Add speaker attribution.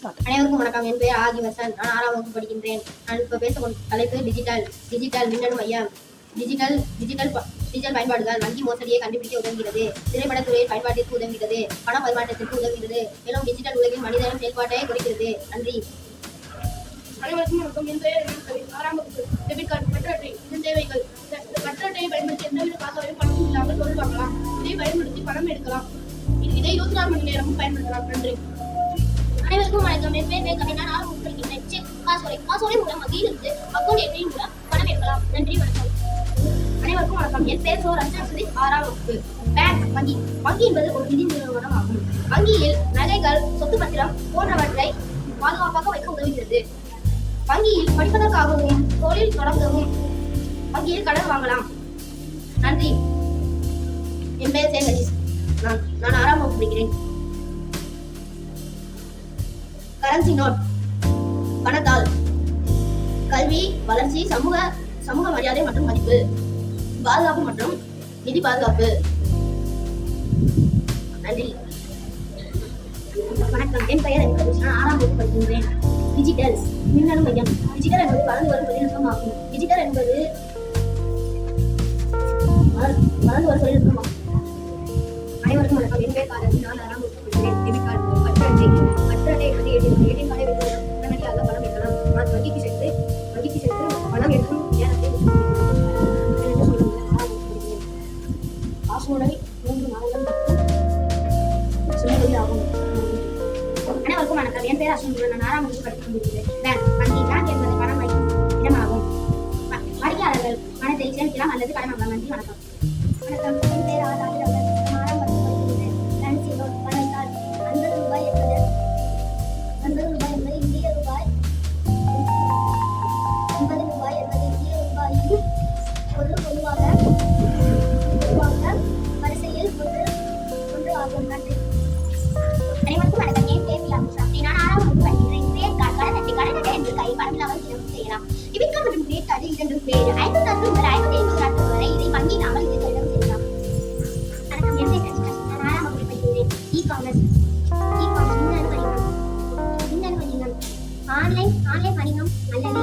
Speaker 1: அனைவருக்கும் வணக்கம். என் பெயர் ஆதி வசன். நான் 6ஆம் வகுப்பு படிக்கின்றேன். நான் இப்போ பேச தலைப்பு டிஜிட்டல் மின்னணு மையம். டிஜிட்டல் பயன்பாடுகள் வங்கி மோசடியை கண்டுபிடிக்க உதவுகிறது. திரைப்படத்துறையில் பயன்பாட்டிற்கு உதவுகிறது. பண பரிமாற்றத்திற்கு உதவுகிறது. மேலும் டிஜிட்டல் உலகில் மனிதனின் செயல்பாட்டை குறைக்கிறது. நன்றி.
Speaker 2: அனைவருக்கும் வணக்கம். என் பெயர் 6ஆம் வகுப்பு. டெபிட் கார்டு, பற்று அட்டை, இதன் தேவைகள். இந்த பற்று அட்டையை பயன்படுத்தி எந்தவித காசோலையும் பணம் இல்லாமல் பொருள் வாங்கலாம். இதை பயன்படுத்தி பணம் எடுக்கலாம். இதை 24 மணி நேரமும் பயன்படுத்தலாம். நன்றி.
Speaker 3: அனைவருக்கும் வணக்கம். என் பேர் மேற்கமே. நான் 6ஆம் வகுப்பு படிக்கின்றேன். செக், காசோலை மூலம் வங்கியிலிருந்து அக்கௌண்ட் எண்ணின் மூலம் பணம் எடுக்கலாம். நன்றி, வணக்கம்.
Speaker 1: அனைவருக்கும் வணக்கம். என் பெயர் சோ ரஞ்சன் சுதீஷ். 6ஆம் வகுப்பு. பேங்க், வங்கி என்பது ஒரு நிதி நிறுவனம் ஆகும். வங்கியில் நகைகள், சொத்து பத்திரம் போன்றவற்றை பாதுகாப்பாக வைக்க உதவுகிறது. வங்கியில் படிப்பதற்காகவும் தொழில் தொடங்கவும் வங்கியில் கடன் வாங்கலாம். நன்றி. என் பெயர் சேகரிஷ். நான் 6ஆம் வகுப்பு படிக்கிறேன். கரன்சி நோட், பணத்தால் கல்வி, வளர்ச்சி, சமூக மரியாதை மற்றும் மதிப்பு, பாதுகாப்பு மற்றும் நிதி பாதுகாப்பு. நன்றி. வணக்கம். என் பெயர் நான் 6ஆம் வகுப்பு படிக்கின்றேன். டிஜிட்டல் மின்னணு மையம். டிஜிட்டல் என்பது வளர்ந்து வரும் தொழில்நுட்பம் ஆகும். டிஜிட்டல் என்பது வளர்ந்து வரும் தொழில்நுட்பம் ஆகும். அனைவருக்கும் வணக்கம். என் பெயர் காரன். நான் 6ஆம் வகுப்பு படிக்கிறேன். டெபிட் கார்டு, பற்று அட்டை என்பது ஏடிஎம் கார்டை வைத்து உடனடியாக பணம் எடுக்கலாம். நான் வங்கிக்கு சென்று பணம் எடுக்கும் நேரத்தை காசோலை 3 நாளங்கள் மற்றும் சொல்லுவது ஆகும். அனைவருக்கும் வணக்கம். என் பெயர் அஸ்வின். நான் 6ஆம் வகுப்பு படித்துக் கொண்டிருக்கிறேன். பேங்க் என்பது பணம் வைக்கும் இடமாகும். வாடிக்கையாளர்கள் பணத்தை சேமிக்கலாம் அல்லது கடன் வாங்கலாம். நன்றி, வணக்கம்.
Speaker 3: வணக்கம். என் பெயர் ஆதாரி. நான் 6ஆம் வகுப்பு படிக்கின்றேன். கரன்சி நோட், பணத்தால் 50 ரூபாய் என்பது இந்திய ரூபாய். 50 ரூபாய் என்பது இந்திய ரூபாயின் பொதுவாக வரிசையில் ஒன்று ஆகும். நன்றி.
Speaker 4: அனைவருக்கும் வணக்கம். என் பேர் அமிஷா. நான் 6ஆம் வகுப்பு படிக்கிறேன். கிரெடிட் கார்டு, கடன் அட்டை என்று கை பணம் இல்லாமல் செலவு செய்யலாம். டெபிட் கார்டு மற்றும் கிரெடிட் கார்டு இரண்டும் வேறு. 50 நாட்கள் முதல் 50 நாட்கள் வரை இதை வங்கி இல்லாமல் இது செலவு செய்யலாம்.
Speaker 3: வணக்கம். என் பேர் ரஞ்சிகா. நான் 6ஆம் வகுப்பு படிக்கிறேன். இ-காமர்ஸ் மின்னணு வணிகம். ஆன்லைன் வணிகம் அல்லது